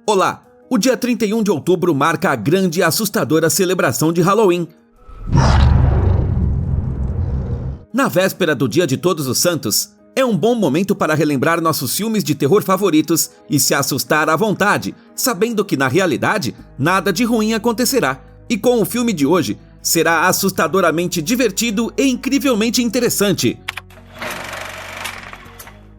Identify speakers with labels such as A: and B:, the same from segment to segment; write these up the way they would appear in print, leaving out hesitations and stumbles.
A: Olá! O dia 31 de outubro marca a grande e assustadora celebração de Halloween. Na véspera do Dia de Todos os Santos, é um bom momento para relembrar nossos filmes de terror favoritos e se assustar à vontade, sabendo que na realidade nada de ruim acontecerá. E com o filme de hoje, será assustadoramente divertido e incrivelmente interessante.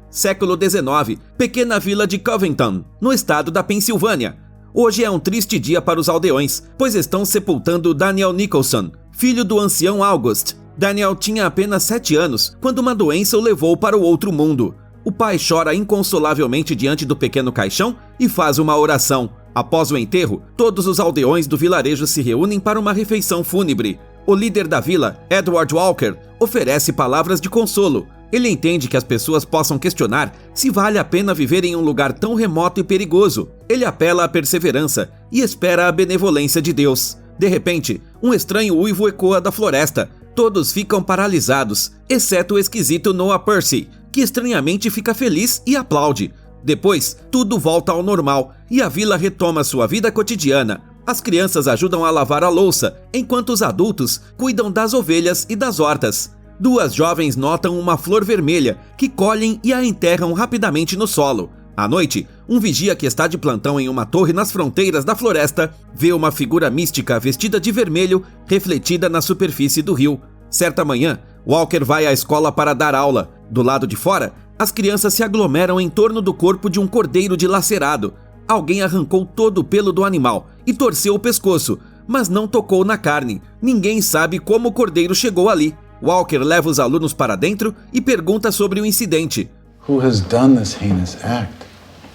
A: Século XIX, pequena vila de Covington, no estado da Pensilvânia. Hoje é um triste dia para os aldeões, pois estão sepultando Daniel Nicholson, filho do ancião August. Daniel tinha apenas 7 anos quando uma doença o levou para o outro mundo. O pai chora inconsolavelmente diante do pequeno caixão e faz uma oração. Após o enterro, todos os aldeões do vilarejo se reúnem para uma refeição fúnebre. O líder da vila, Edward Walker, oferece palavras de consolo. Ele entende que as pessoas possam questionar se vale a pena viver em um lugar tão remoto e perigoso. Ele apela à perseverança e espera a benevolência de Deus. De repente, um estranho uivo ecoa da floresta. Todos ficam paralisados, exceto o esquisito Noah Percy, que estranhamente fica feliz e aplaude. Depois, tudo volta ao normal e a vila retoma sua vida cotidiana. As crianças ajudam a lavar a louça, enquanto os adultos cuidam das ovelhas e das hortas. Duas jovens notam uma flor vermelha, que colhem e a enterram rapidamente no solo. À noite, um vigia que está de plantão em uma torre nas fronteiras da floresta vê uma figura mística vestida de vermelho refletida na superfície do rio. Certa manhã, Walker vai à escola para dar aula. Do lado de fora, as crianças se aglomeram em torno do corpo de um cordeiro dilacerado. Alguém arrancou todo o pelo do animal e torceu o pescoço, mas não tocou na carne. Ninguém sabe como o cordeiro chegou ali. Walker leva os alunos para dentro e pergunta sobre o incidente.
B: Who has done this heinous act?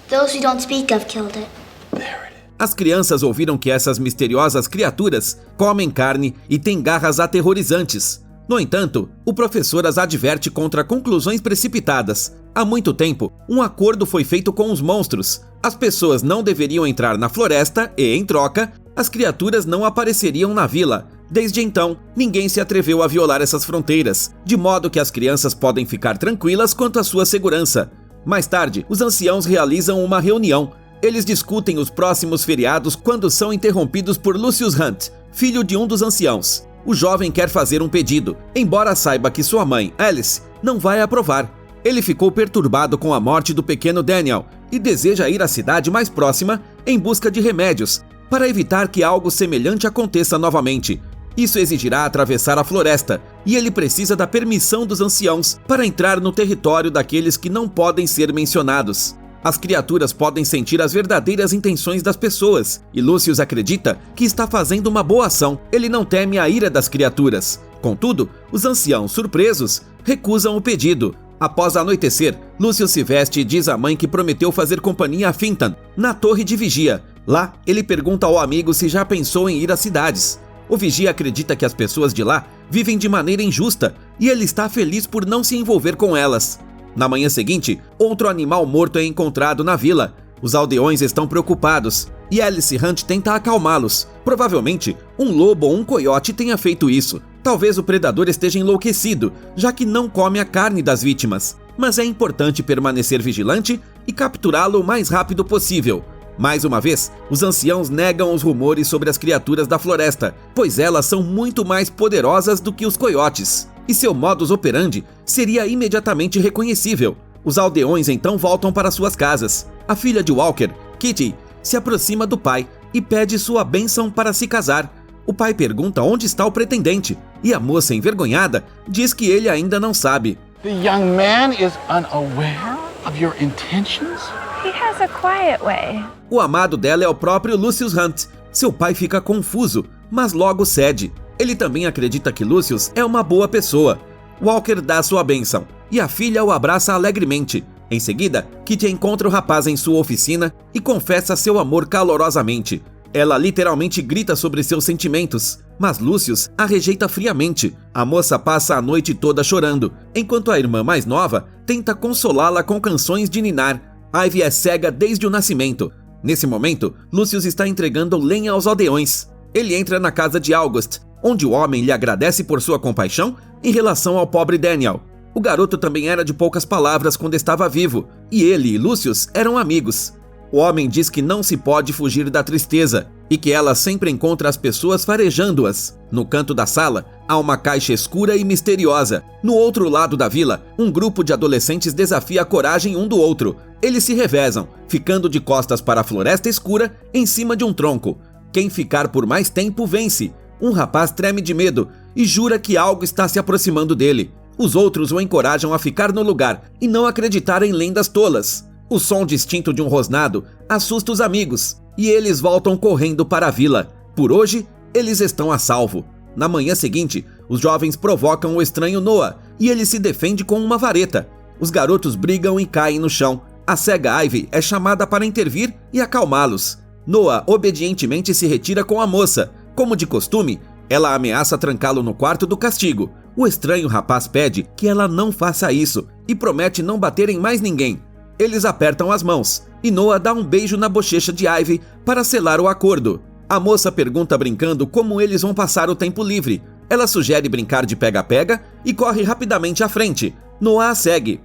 C: Those who don't speak of killed it.
B: There it is.
A: As crianças ouviram que essas misteriosas criaturas comem carne e têm garras aterrorizantes. No entanto, o professor as adverte contra conclusões precipitadas. Há muito tempo, um acordo foi feito com os monstros. As pessoas não deveriam entrar na floresta e, em troca, as criaturas não apareceriam na vila. Desde então, ninguém se atreveu a violar essas fronteiras, de modo que as crianças podem ficar tranquilas quanto à sua segurança. Mais tarde, os anciãos realizam uma reunião. Eles discutem os próximos feriados quando são interrompidos por Lucius Hunt, filho de um dos anciãos. O jovem quer fazer um pedido, embora saiba que sua mãe, Alice, não vai aprovar. Ele ficou perturbado com a morte do pequeno Daniel e deseja ir à cidade mais próxima em busca de remédios, para evitar que algo semelhante aconteça novamente. Isso exigirá atravessar a floresta, e ele precisa da permissão dos anciãos para entrar no território daqueles que não podem ser mencionados. As criaturas podem sentir as verdadeiras intenções das pessoas, e Lucius acredita que está fazendo uma boa ação. Ele não teme a ira das criaturas. Contudo, os anciãos, surpresos, recusam o pedido. Após anoitecer, Lucius se veste e diz à mãe que prometeu fazer companhia a Fintan, na torre de vigia. Lá, ele pergunta ao amigo se já pensou em ir às cidades. O vigia acredita que as pessoas de lá vivem de maneira injusta e ele está feliz por não se envolver com elas. Na manhã seguinte, outro animal morto é encontrado na vila. Os aldeões estão preocupados e Alice Hunt tenta acalmá-los. Provavelmente, um lobo ou um coiote tenha feito isso. Talvez o predador esteja enlouquecido, já que não come a carne das vítimas. Mas é importante permanecer vigilante e capturá-lo o mais rápido possível. Mais uma vez, os anciãos negam os rumores sobre as criaturas da floresta, pois elas são muito mais poderosas do que os coiotes, e seu modus operandi seria imediatamente reconhecível. Os aldeões então voltam para suas casas. A filha de Walker, Kitty, se aproxima do pai e pede sua bênção para se casar. O pai pergunta onde está o pretendente, e a moça, envergonhada, diz que ele ainda não sabe.
B: The young man is unaware of your intentions?
D: He has a quiet way.
A: O amado dela é o próprio Lucius Hunt. Seu pai fica confuso, mas logo cede. Ele também acredita que Lucius é uma boa pessoa. Walker dá sua bênção, e a filha o abraça alegremente. Em seguida, Kitty encontra o rapaz em sua oficina e confessa seu amor calorosamente. Ela literalmente grita sobre seus sentimentos, mas Lucius a rejeita friamente. A moça passa a noite toda chorando, enquanto a irmã mais nova tenta consolá-la com canções de ninar. Ivy é cega desde o nascimento. Nesse momento, Lucius está entregando lenha aos aldeões. Ele entra na casa de August, onde o homem lhe agradece por sua compaixão em relação ao pobre Daniel. O garoto também era de poucas palavras quando estava vivo, e ele e Lucius eram amigos. O homem diz que não se pode fugir da tristeza e que ela sempre encontra as pessoas farejando-as. No canto da sala, há uma caixa escura e misteriosa. No outro lado da vila, um grupo de adolescentes desafia a coragem um do outro. Eles se revezam, ficando de costas para a floresta escura em cima de um tronco. Quem ficar por mais tempo vence. Um rapaz treme de medo e jura que algo está se aproximando dele. Os outros o encorajam a ficar no lugar e não acreditar em lendas tolas. O som distinto de um rosnado assusta os amigos e eles voltam correndo para a vila. Por hoje, eles estão a salvo. Na manhã seguinte, os jovens provocam o estranho Noah e ele se defende com uma vareta. Os garotos brigam e caem no chão. A cega Ivy é chamada para intervir e acalmá-los. Noah obedientemente se retira com a moça. Como de costume, ela ameaça trancá-lo no quarto do castigo. O estranho rapaz pede que ela não faça isso e promete não bater em mais ninguém. Eles apertam as mãos e Noah dá um beijo na bochecha de Ivy para selar o acordo. A moça pergunta brincando como eles vão passar o tempo livre. Ela sugere brincar de pega-pega e corre rapidamente à frente. Noah a segue.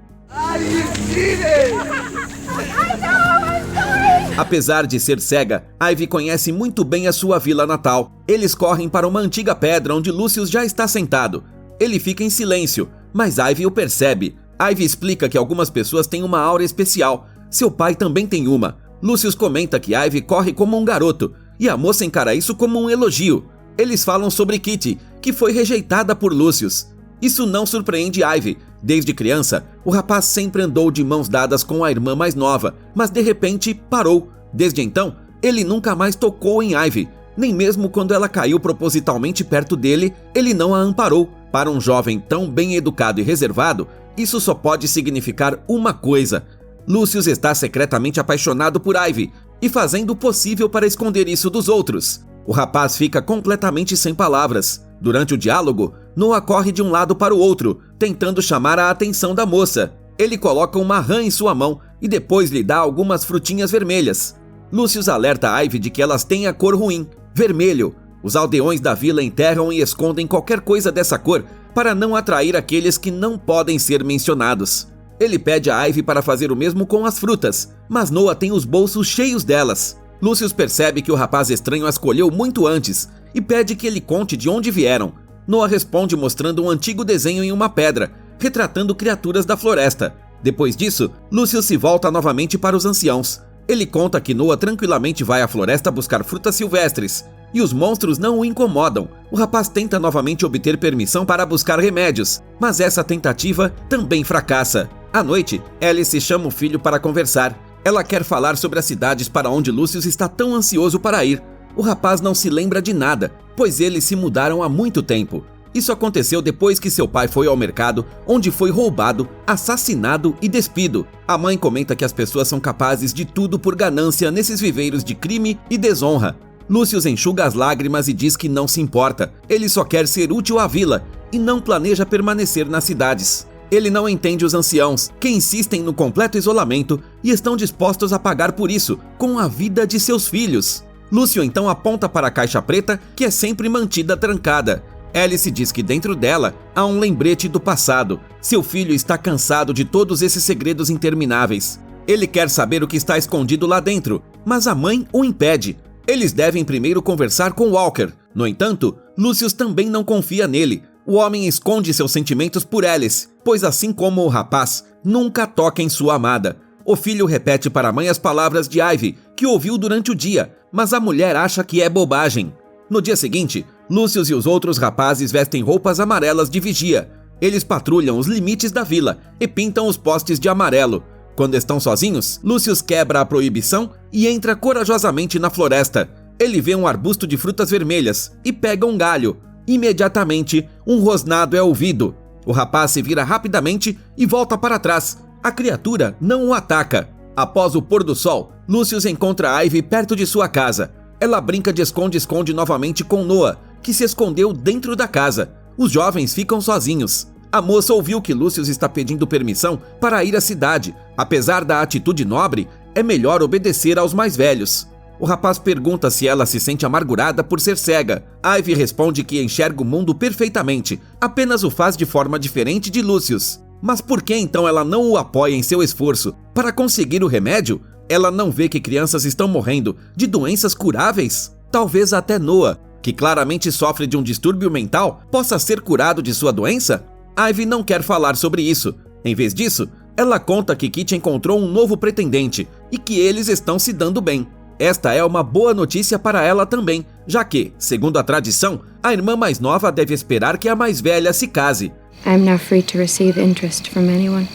A: Apesar de ser cega, Ivy conhece muito bem a sua vila natal. Eles correm para uma antiga pedra onde Lucius já está sentado. Ele fica em silêncio, mas Ivy o percebe. Ivy explica que algumas pessoas têm uma aura especial. Seu pai também tem uma. Lucius comenta que Ivy corre como um garoto, e a moça encara isso como um elogio. Eles falam sobre Kitty, que foi rejeitada por Lucius. Isso não surpreende Ivy. Desde criança, o rapaz sempre andou de mãos dadas com a irmã mais nova, mas de repente parou. Desde então, ele nunca mais tocou em Ivy. Nem mesmo quando ela caiu propositalmente perto dele, ele não a amparou. Para um jovem tão bem educado e reservado, isso só pode significar uma coisa. Lucius está secretamente apaixonado por Ivy e fazendo o possível para esconder isso dos outros. O rapaz fica completamente sem palavras. Durante o diálogo, Noah corre de um lado para o outro, tentando chamar a atenção da moça. Ele coloca uma rã em sua mão e depois lhe dá algumas frutinhas vermelhas. Lucius alerta Ivy de que elas têm a cor ruim, vermelho. Os aldeões da vila enterram e escondem qualquer coisa dessa cor para não atrair aqueles que não podem ser mencionados. Ele pede a Ivy para fazer o mesmo com as frutas, mas Noah tem os bolsos cheios delas. Lucius percebe que o rapaz estranho as colheu muito antes e pede que ele conte de onde vieram. Noah responde mostrando um antigo desenho em uma pedra, retratando criaturas da floresta. Depois disso, Lucius se volta novamente para os anciãos. Ele conta que Noah tranquilamente vai à floresta buscar frutas silvestres, e os monstros não o incomodam. O rapaz tenta novamente obter permissão para buscar remédios, mas essa tentativa também fracassa. À noite, Alice chama o filho para conversar. Ela quer falar sobre as cidades para onde Lucius está tão ansioso para ir. O rapaz não se lembra de nada, pois eles se mudaram há muito tempo. Isso aconteceu depois que seu pai foi ao mercado, onde foi roubado, assassinado e despido. A mãe comenta que as pessoas são capazes de tudo por ganância nesses viveiros de crime e desonra. Lucius enxuga as lágrimas e diz que não se importa. Ele só quer ser útil à vila e não planeja permanecer nas cidades. Ele não entende os anciãos, que insistem no completo isolamento e estão dispostos a pagar por isso, com a vida de seus filhos. Lúcio então aponta para a caixa preta, que é sempre mantida trancada. Alice diz que dentro dela há um lembrete do passado. Seu filho está cansado de todos esses segredos intermináveis. Ele quer saber o que está escondido lá dentro, mas a mãe o impede. Eles devem primeiro conversar com Walker. No entanto, Lucius também não confia nele. O homem esconde seus sentimentos por Alice, pois assim como o rapaz, nunca toca em sua amada. O filho repete para a mãe as palavras de Ivy, que ouviu durante o dia, mas a mulher acha que é bobagem. No dia seguinte, Lucius e os outros rapazes vestem roupas amarelas de vigia. Eles patrulham os limites da vila e pintam os postes de amarelo. Quando estão sozinhos, Lucius quebra a proibição e entra corajosamente na floresta. Ele vê um arbusto de frutas vermelhas e pega um galho. Imediatamente, um rosnado é ouvido. O rapaz se vira rapidamente e volta para trás. A criatura não o ataca. Após o pôr do sol, Lucius encontra Ivy perto de sua casa. Ela brinca de esconde-esconde novamente com Noah, que se escondeu dentro da casa. Os jovens ficam sozinhos. A moça ouviu que Lucius está pedindo permissão para ir à cidade. Apesar da atitude nobre, é melhor obedecer aos mais velhos. O rapaz pergunta se ela se sente amargurada por ser cega. Ivy responde que enxerga o mundo perfeitamente, apenas o faz de forma diferente de Lucius. Mas por que então ela não o apoia em seu esforço para conseguir o remédio? Ela não vê que crianças estão morrendo de doenças curáveis? Talvez até Noah, que claramente sofre de um distúrbio mental, possa ser curado de sua doença? Ivy não quer falar sobre isso. Em vez disso, ela conta que Kit encontrou um novo pretendente e que eles estão se dando bem. Esta é uma boa notícia para ela também, já que, segundo a tradição, a irmã mais nova deve esperar que a mais velha se case.
E: I am now free to receive interest from anyone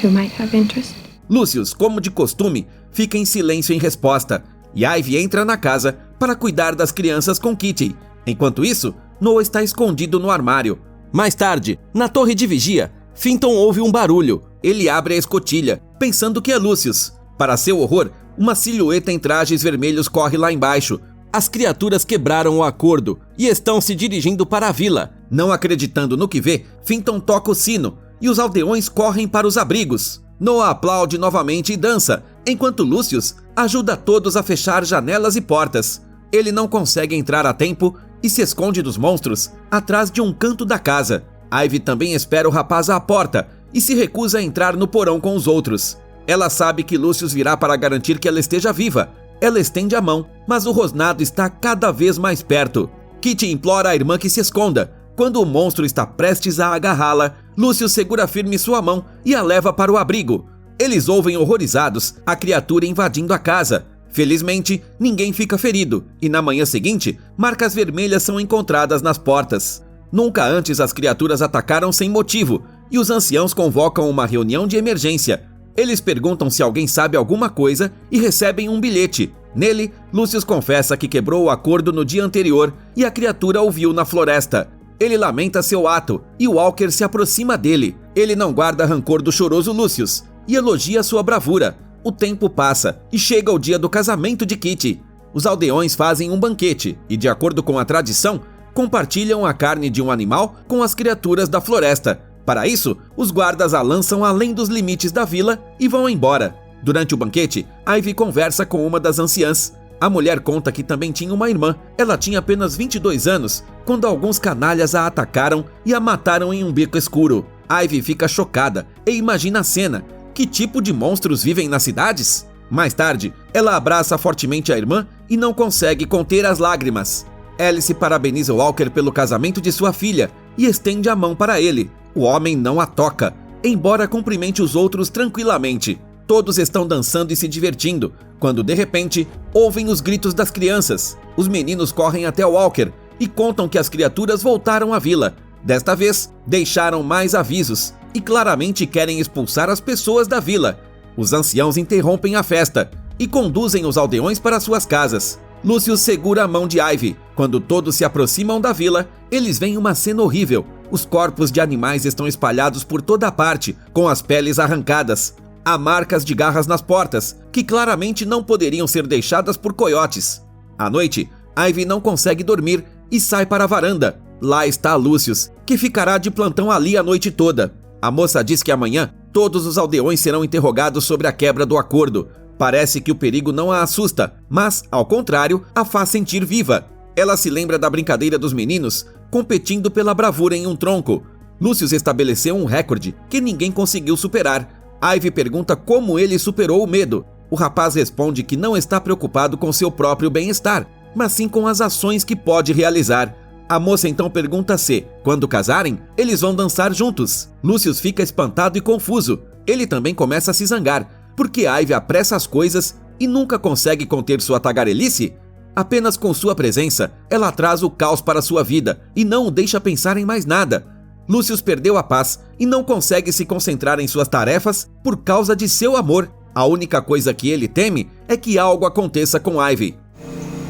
E: who might have interest.
A: Lucius, como de costume, fica em silêncio em resposta, e Ivy entra na casa para cuidar das crianças com Kitty. Enquanto isso, Noah está escondido no armário. Mais tarde, na torre de vigia, Finton ouve um barulho. Ele abre a escotilha, pensando que é Lucius. Para seu horror, uma silhueta em trajes vermelhos corre lá embaixo. As criaturas quebraram o acordo e estão se dirigindo para a vila. Não acreditando no que vê, Finton toca o sino e os aldeões correm para os abrigos. Noah aplaude novamente e dança, enquanto Lucius ajuda todos a fechar janelas e portas. Ele não consegue entrar a tempo e se esconde dos monstros atrás de um canto da casa. Ivy também espera o rapaz à porta e se recusa a entrar no porão com os outros. Ela sabe que Lucius virá para garantir que ela esteja viva. Ela estende a mão, mas o rosnado está cada vez mais perto. Kitty implora à irmã que se esconda. Quando o monstro está prestes a agarrá-la, Lucius segura firme sua mão e a leva para o abrigo. Eles ouvem horrorizados a criatura invadindo a casa. Felizmente, ninguém fica ferido, e na manhã seguinte, marcas vermelhas são encontradas nas portas. Nunca antes as criaturas atacaram sem motivo, e os anciãos convocam uma reunião de emergência. Eles perguntam se alguém sabe alguma coisa e recebem um bilhete. Nele, Lucius confessa que quebrou o acordo no dia anterior e a criatura o viu na floresta. Ele lamenta seu ato e Walker se aproxima dele. Ele não guarda rancor do choroso Lucius e elogia sua bravura. O tempo passa e chega o dia do casamento de Kitty. Os aldeões fazem um banquete e, de acordo com a tradição, compartilham a carne de um animal com as criaturas da floresta. Para isso, os guardas a lançam além dos limites da vila e vão embora. Durante o banquete, Ivy conversa com uma das anciãs. A mulher conta que também tinha uma irmã. Ela tinha apenas 22 anos, quando alguns canalhas a atacaram e a mataram em um beco escuro. Ivy fica chocada e imagina a cena. Que tipo de monstros vivem nas cidades? Mais tarde, ela abraça fortemente a irmã e não consegue conter as lágrimas. Alice parabeniza Walker pelo casamento de sua filha e estende a mão para ele. O homem não a toca, embora cumprimente os outros tranquilamente. Todos estão dançando e se divertindo, quando de repente ouvem os gritos das crianças. Os meninos correm até Walker e contam que as criaturas voltaram à vila. Desta vez, deixaram mais avisos e claramente querem expulsar as pessoas da vila. Os anciãos interrompem a festa e conduzem os aldeões para suas casas. Lucius segura a mão de Ivy. Quando todos se aproximam da vila, eles veem uma cena horrível. Os corpos de animais estão espalhados por toda a parte, com as peles arrancadas. Há marcas de garras nas portas, que claramente não poderiam ser deixadas por coiotes. À noite, Ivy não consegue dormir e sai para a varanda. Lá está Lucius, que ficará de plantão ali a noite toda. A moça diz que amanhã todos os aldeões serão interrogados sobre a quebra do acordo. Parece que o perigo não a assusta, mas, ao contrário, a faz sentir viva. Ela se lembra da brincadeira dos meninos, competindo pela bravura em um tronco. Lucius estabeleceu um recorde que ninguém conseguiu superar. Ivy pergunta como ele superou o medo. O rapaz responde que não está preocupado com seu próprio bem-estar, mas sim com as ações que pode realizar. A moça então pergunta se, quando casarem, eles vão dançar juntos. Lucius fica espantado e confuso. Ele também começa a se zangar, porque Ivy apressa as coisas e nunca consegue conter sua tagarelice. Apenas com sua presença, ela traz o caos para sua vida e não o deixa pensar em mais nada. Lucius perdeu a paz e não consegue se concentrar em suas tarefas por causa de seu amor. A única coisa que ele teme é que algo aconteça com Ivy.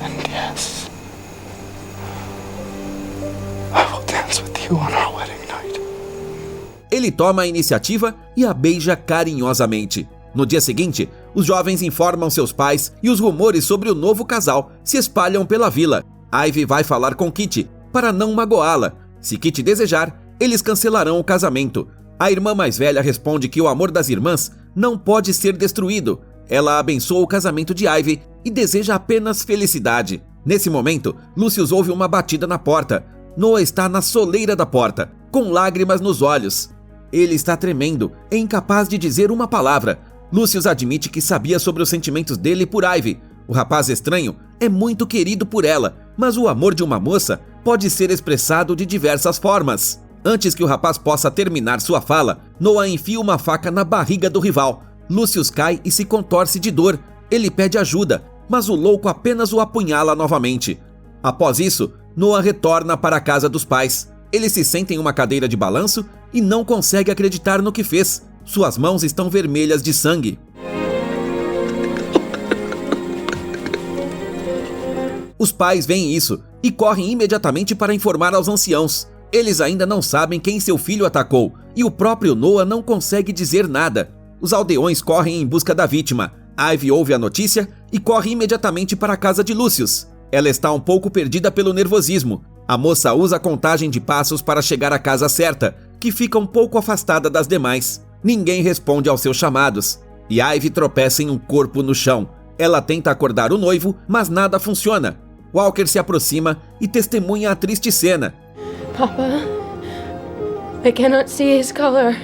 B: And yes, I will dance with you on our wedding night.
A: Ele toma a iniciativa e a beija carinhosamente. No dia seguinte, os jovens informam seus pais e os rumores sobre o novo casal se espalham pela vila. Ivy vai falar com Kitty para não magoá-la. Se Kitty desejar, eles cancelarão o casamento. A irmã mais velha responde que o amor das irmãs não pode ser destruído. Ela abençoa o casamento de Ivy e deseja apenas felicidade. Nesse momento, Lucius ouve uma batida na porta. Noah está na soleira da porta, com lágrimas nos olhos. Ele está tremendo e incapaz de dizer uma palavra. Lucius admite que sabia sobre os sentimentos dele por Ivy. O rapaz estranho é muito querido por ela, mas o amor de uma moça pode ser expressado de diversas formas. Antes que o rapaz possa terminar sua fala, Noah enfia uma faca na barriga do rival. Lucius cai e se contorce de dor. Ele pede ajuda, mas o louco apenas o apunhala novamente. Após isso, Noah retorna para a casa dos pais. Ele se senta em uma cadeira de balanço e não consegue acreditar no que fez. Suas mãos estão vermelhas de sangue. Os pais veem isso e correm imediatamente para informar aos anciãos. Eles ainda não sabem quem seu filho atacou e o próprio Noah não consegue dizer nada. Os aldeões correm em busca da vítima. Ivy ouve a notícia e corre imediatamente para a casa de Lucius. Ela está um pouco perdida pelo nervosismo. A moça usa a contagem de passos para chegar à casa certa, que fica um pouco afastada das demais. Ninguém responde aos seus chamados. E Ivy tropeça em um corpo no chão. Ela tenta acordar o noivo, mas nada funciona. Walker se aproxima e testemunha a triste cena.
E: Papa, I cannot see his color.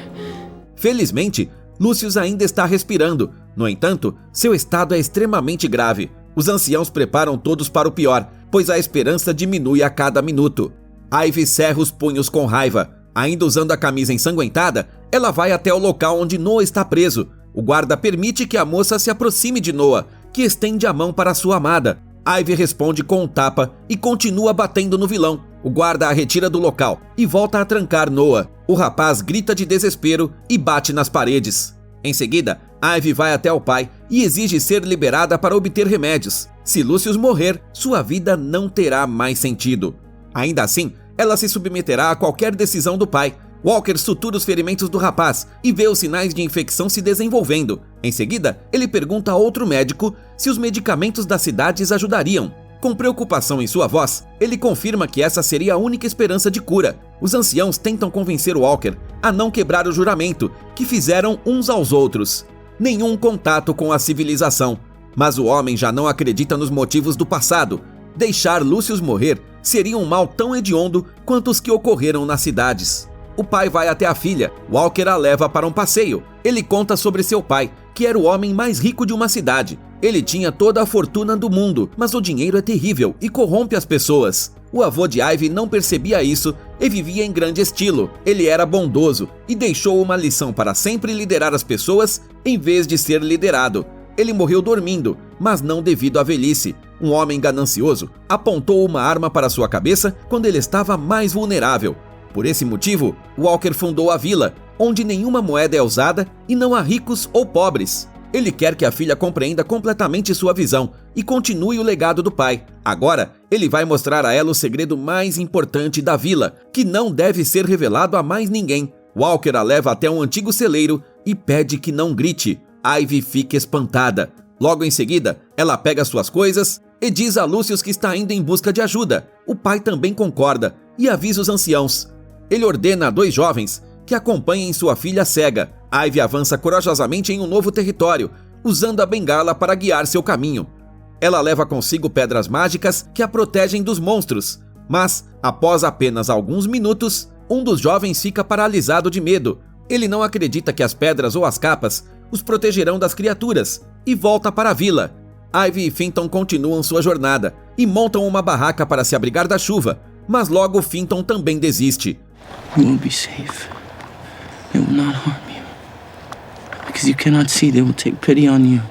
A: Felizmente, Lucius ainda está respirando. No entanto, seu estado é extremamente grave. Os anciãos preparam todos para o pior, pois a esperança diminui a cada minuto. Ivy cerra os punhos com raiva. Ainda usando a camisa ensanguentada, ela vai até o local onde Noah está preso. O guarda permite que a moça se aproxime de Noah, que estende a mão para sua amada. Ivy responde com um tapa e continua batendo no vilão. O guarda a retira do local e volta a trancar Noah. O rapaz grita de desespero e bate nas paredes. Em seguida, Ivy vai até o pai e exige ser liberada para obter remédios. Se Lucius morrer, sua vida não terá mais sentido. Ainda assim, ela se submeterá a qualquer decisão do pai. Walker sutura os ferimentos do rapaz e vê os sinais de infecção se desenvolvendo. Em seguida, ele pergunta a outro médico se os medicamentos das cidades ajudariam. Com preocupação em sua voz, ele confirma que essa seria a única esperança de cura. Os anciãos tentam convencer Walker a não quebrar o juramento que fizeram uns aos outros. Nenhum contato com a civilização. Mas o homem já não acredita nos motivos do passado. Deixar Lucius morrer seria um mal tão hediondo quanto os que ocorreram nas cidades. O pai vai até a filha. Walker a leva para um passeio. Ele conta sobre seu pai, que era o homem mais rico de uma cidade. Ele tinha toda a fortuna do mundo, mas o dinheiro é terrível e corrompe as pessoas. O avô de Ivy não percebia isso e vivia em grande estilo. Ele era bondoso e deixou uma lição para sempre liderar as pessoas em vez de ser liderado. Ele morreu dormindo, mas não devido à velhice. Um homem ganancioso apontou uma arma para sua cabeça quando ele estava mais vulnerável. Por esse motivo, Walker fundou a vila, onde nenhuma moeda é usada e não há ricos ou pobres. Ele quer que a filha compreenda completamente sua visão e continue o legado do pai. Agora, ele vai mostrar a ela o segredo mais importante da vila, que não deve ser revelado a mais ninguém. Walker a leva até um antigo celeiro e pede que não grite. Ivy fica espantada. Logo em seguida, ela pega suas coisas e diz a Lucius que está indo em busca de ajuda. O pai também concorda e avisa os anciãos. Ele ordena a 2 jovens que acompanhem sua filha cega. Ivy avança corajosamente em um novo território, usando a bengala para guiar seu caminho. Ela leva consigo pedras mágicas que a protegem dos monstros, mas, após apenas alguns minutos, um dos jovens fica paralisado de medo. Ele não acredita que as pedras ou as capas os protegerão das criaturas e volta para a vila. Ivy e Finton continuam sua jornada e montam uma barraca para se abrigar da chuva, mas logo Finton também desiste.
F: You will be safe. They will not harm you. Because you cannot see, they will take pity on you.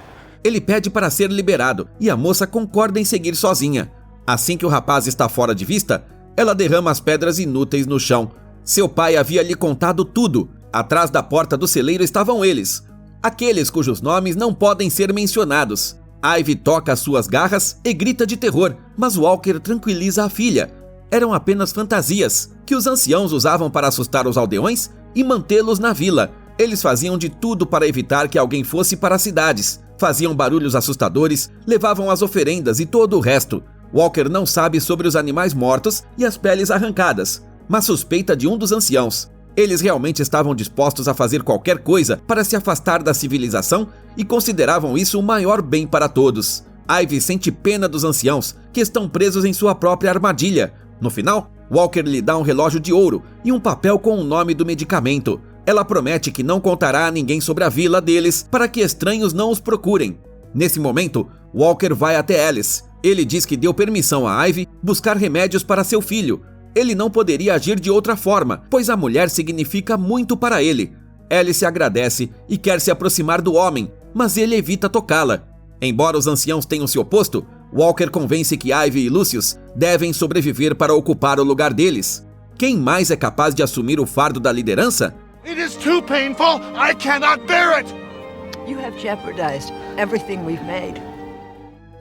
A: Ele pede para ser liberado e a moça concorda em seguir sozinha. Assim que o rapaz está fora de vista, ela derrama as pedras inúteis no chão. Seu pai havia lhe contado tudo. Atrás da porta do celeiro estavam eles, aqueles cujos nomes não podem ser mencionados. Ivy toca as suas garras e grita de terror, mas Walker tranquiliza a filha. Eram apenas fantasias que os anciãos usavam para assustar os aldeões e mantê-los na vila. Eles faziam de tudo para evitar que alguém fosse para as cidades. Faziam barulhos assustadores, levavam as oferendas e todo o resto. Walker não sabe sobre os animais mortos e as peles arrancadas, mas suspeita de um dos anciãos. Eles realmente estavam dispostos a fazer qualquer coisa para se afastar da civilização e consideravam isso o maior bem para todos. Ivy sente pena dos anciãos que estão presos em sua própria armadilha. No final, Walker lhe dá um relógio de ouro e um papel com o nome do medicamento. Ela promete que não contará a ninguém sobre a vila deles para que estranhos não os procurem. Nesse momento, Walker vai até Alice. Ele diz que deu permissão a Ivy buscar remédios para seu filho. Ele não poderia agir de outra forma, pois a mulher significa muito para ele. Alice agradece e quer se aproximar do homem, mas ele evita tocá-la. Embora os anciãos tenham se oposto, Walker convence que Ivy e Lucius devem sobreviver para ocupar o lugar deles. Quem mais é capaz de assumir o fardo da liderança?
B: It is too painful. I cannot bear it.
G: You have jeopardized everything we've made.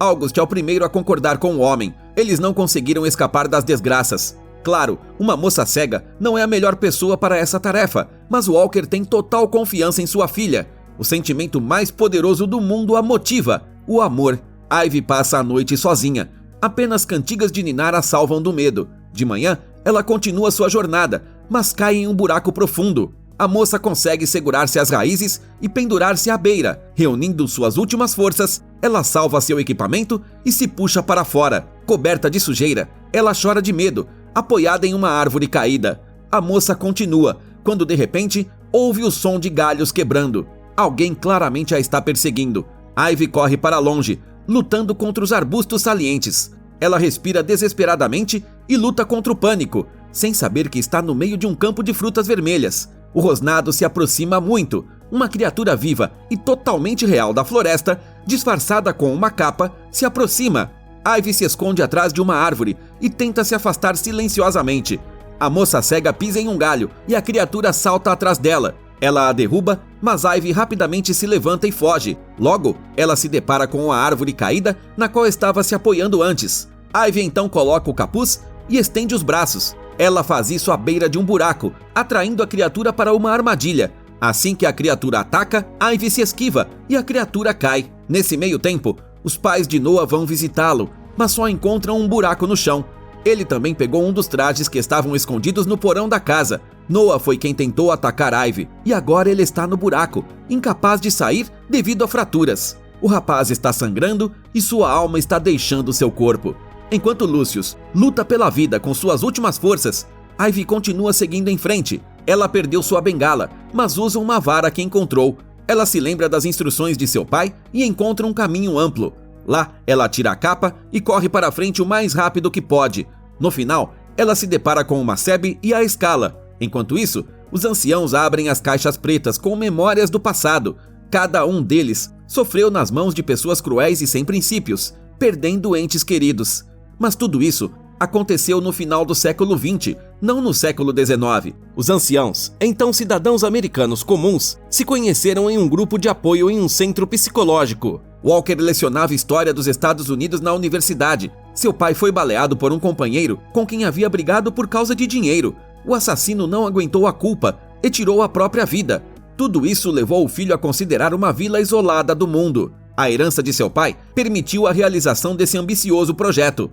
A: August é o primeiro a concordar com o homem. Eles não conseguiram escapar das desgraças. Claro, uma moça cega não é a melhor pessoa para essa tarefa, mas Walker tem total confiança em sua filha. O sentimento mais poderoso do mundo a motiva, o amor. Ivy passa a noite sozinha. Apenas cantigas de ninar a salvam do medo. De manhã, ela continua sua jornada, mas cai em um buraco profundo. A moça consegue segurar-se às raízes e pendurar-se à beira. Reunindo suas últimas forças, ela salva seu equipamento e se puxa para fora. Coberta de sujeira, ela chora de medo, apoiada em uma árvore caída. A moça continua, quando de repente, ouve o som de galhos quebrando. Alguém claramente a está perseguindo. Ivy corre para longe, lutando contra os arbustos salientes. Ela respira desesperadamente e luta contra o pânico, sem saber que está no meio de um campo de frutas vermelhas. O rosnado se aproxima muito. Uma criatura viva e totalmente real da floresta, disfarçada com uma capa, se aproxima. Ivy se esconde atrás de uma árvore e tenta se afastar silenciosamente. A moça cega pisa em um galho e a criatura salta atrás dela. Ela a derruba, mas Ivy rapidamente se levanta e foge. Logo, ela se depara com a árvore caída na qual estava se apoiando antes. Ivy então coloca o capuz e estende os braços. Ela faz isso à beira de um buraco, atraindo a criatura para uma armadilha. Assim que a criatura ataca, Ivy se esquiva e a criatura cai. Nesse meio tempo, os pais de Noah vão visitá-lo, mas só encontram um buraco no chão. Ele também pegou um dos trajes que estavam escondidos no porão da casa. Noah foi quem tentou atacar Ivy, e agora ele está no buraco, incapaz de sair devido a fraturas. O rapaz está sangrando e sua alma está deixando seu corpo. Enquanto Lucius luta pela vida com suas últimas forças, Ivy continua seguindo em frente. Ela perdeu sua bengala, mas usa uma vara que encontrou. Ela se lembra das instruções de seu pai e encontra um caminho amplo. Lá, ela tira a capa e corre para frente o mais rápido que pode. No final, ela se depara com uma sebe e a escala. Enquanto isso, os anciãos abrem as caixas pretas com memórias do passado. Cada um deles sofreu nas mãos de pessoas cruéis e sem princípios, perdendo entes queridos. Mas tudo isso aconteceu no final do século XX, não no século XIX. Os anciãos, então cidadãos americanos comuns, se conheceram em um grupo de apoio em um centro psicológico. Walker lecionava história dos Estados Unidos na universidade. Seu pai foi baleado por um companheiro com quem havia brigado por causa de dinheiro. O assassino não aguentou a culpa e tirou a própria vida. Tudo isso levou o filho a considerar uma vila isolada do mundo. A herança de seu pai permitiu a realização desse ambicioso projeto.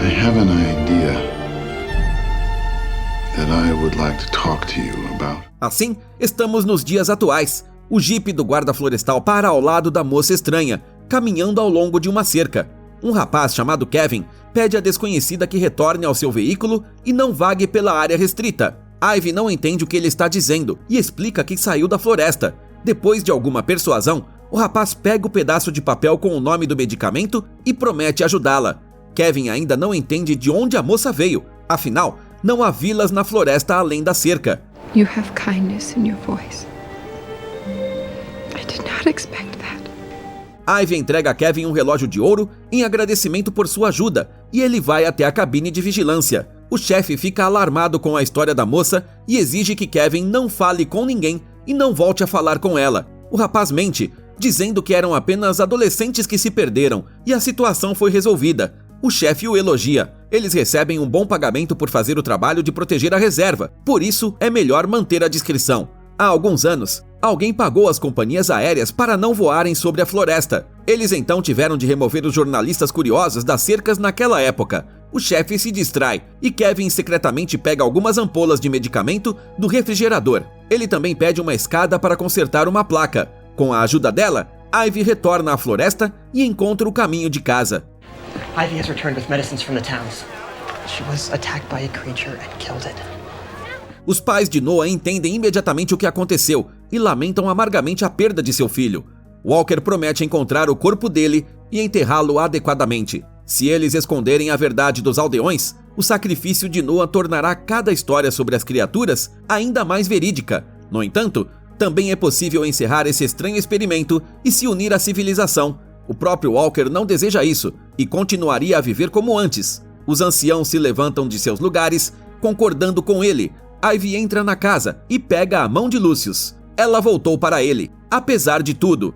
H: I have an idea that I would like to talk to you about.
A: Assim, estamos nos dias atuais. O jipe do guarda florestal para ao lado da moça estranha, caminhando ao longo de uma cerca. Um rapaz chamado Kevin pede à desconhecida que retorne ao seu veículo e não vague pela área restrita. Ivy não entende o que ele está dizendo e explica que saiu da floresta. Depois de alguma persuasão, o rapaz pega o pedaço de papel com o nome do medicamento e promete ajudá-la. Kevin ainda não entende de onde a moça veio. Afinal, não há vilas na floresta além da cerca.
E: You have kindness in your voice. I did not expect that.
A: Ivy entrega a Kevin um relógio de ouro em agradecimento por sua ajuda e ele vai até a cabine de vigilância. O chefe fica alarmado com a história da moça e exige que Kevin não fale com ninguém e não volte a falar com ela. O rapaz mente, dizendo que eram apenas adolescentes que se perderam e a situação foi resolvida. O chefe o elogia. Eles recebem um bom pagamento por fazer o trabalho de proteger a reserva, por isso é melhor manter a discrição. Há alguns anos, alguém pagou as companhias aéreas para não voarem sobre a floresta. Eles então tiveram de remover os jornalistas curiosos das cercas naquela época. O chefe se distrai e Kevin secretamente pega algumas ampolas de medicamento do refrigerador. Ele também pede uma escada para consertar uma placa. Com a ajuda dela, Ivy retorna à floresta e encontra o caminho de casa.
I: Ivy has returned with medicines from the towns. She was attacked by a creature and killed it.
A: Os pais de Noah entendem imediatamente o que aconteceu e lamentam amargamente a perda de seu filho. Walker promete encontrar o corpo dele e enterrá-lo adequadamente. Se eles esconderem a verdade dos aldeões, o sacrifício de Noah tornará cada história sobre as criaturas ainda mais verídica. No entanto, também é possível encerrar esse estranho experimento e se unir à civilização. O próprio Walker não deseja isso e continuaria a viver como antes. Os anciãos se levantam de seus lugares, concordando com ele. Ivy entra na casa e pega a mão de Lucius. Ela voltou para ele, apesar de tudo.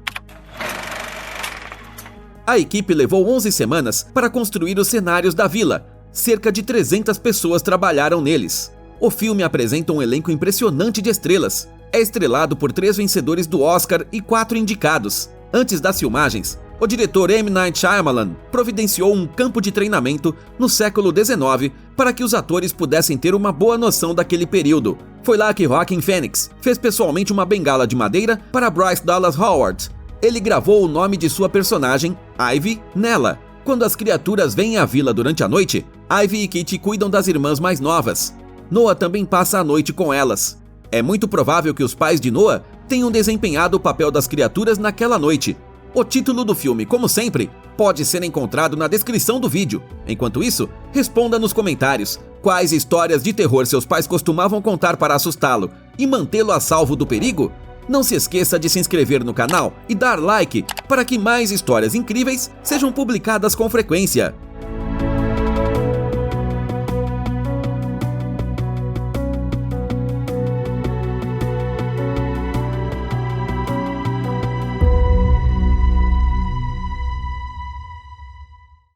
A: A equipe levou 11 semanas para construir os cenários da vila. Cerca de 300 pessoas trabalharam neles. O filme apresenta um elenco impressionante de estrelas. É estrelado por 3 vencedores do Oscar e 4 indicados. Antes das filmagens, o diretor M. Night Shyamalan providenciou um campo de treinamento no século XIX para que os atores pudessem ter uma boa noção daquele período. Foi lá que Joaquin Phoenix fez pessoalmente uma bengala de madeira para Bryce Dallas Howard. Ele gravou o nome de sua personagem, Ivy, nela. Quando as criaturas vêm à vila durante a noite, Ivy e Kitty cuidam das irmãs mais novas. Noah também passa a noite com elas. É muito provável que os pais de Noah tenham desempenhado o papel das criaturas naquela noite. O título do filme, como sempre, pode ser encontrado na descrição do vídeo. Enquanto isso, responda nos comentários quais histórias de terror seus pais costumavam contar para assustá-lo e mantê-lo a salvo do perigo. Não se esqueça de se inscrever no canal e dar like para que mais histórias incríveis sejam publicadas com frequência.